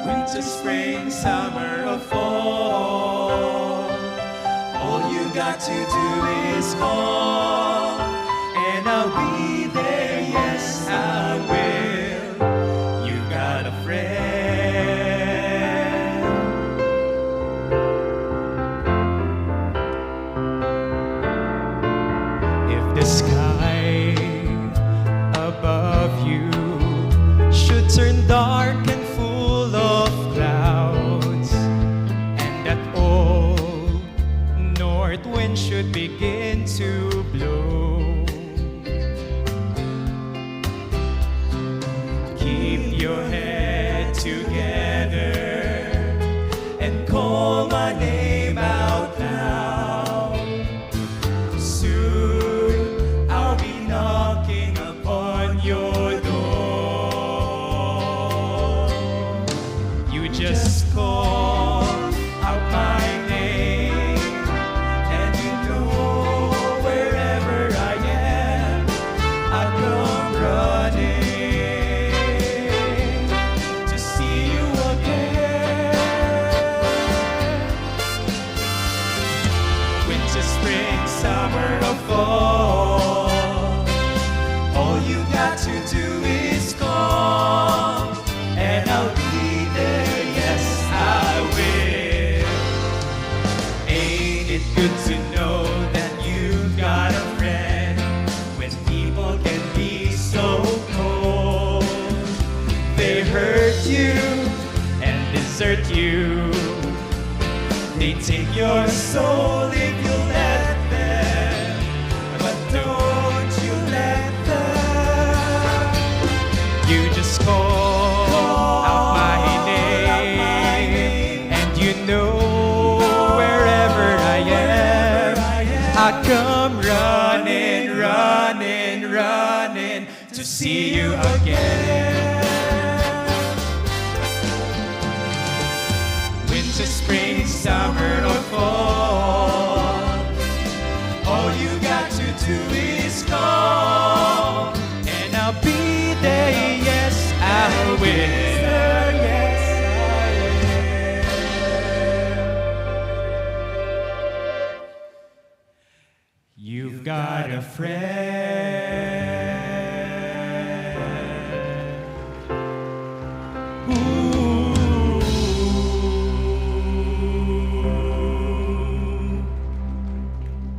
Winter, spring, summer, or fall, all you got to do is call, and I'll be there, yes I will. You got a friend. If the sky above you should turn dark and full of clouds, and that old north wind should begin to blow, keep your head together and call my name out loud. Soon I'll be knocking upon your door. You just call out my name, and you know wherever I am, I'll come running to see you again. Winter, spring, summer, or fall, all you got to do is call, and I'll be there, yes I will. Ain't it good to know that you've got a friend when people can be so cold? They hurt you and desert you. They take your soul if you let them, but don't you let them. You just call out my name, and you know wherever I am, I come running, running, running to see you again. Winter, spring, summer, or fall, all you got to do is call, and I'll be there, yes I will. Yes, I will. You've got a friend.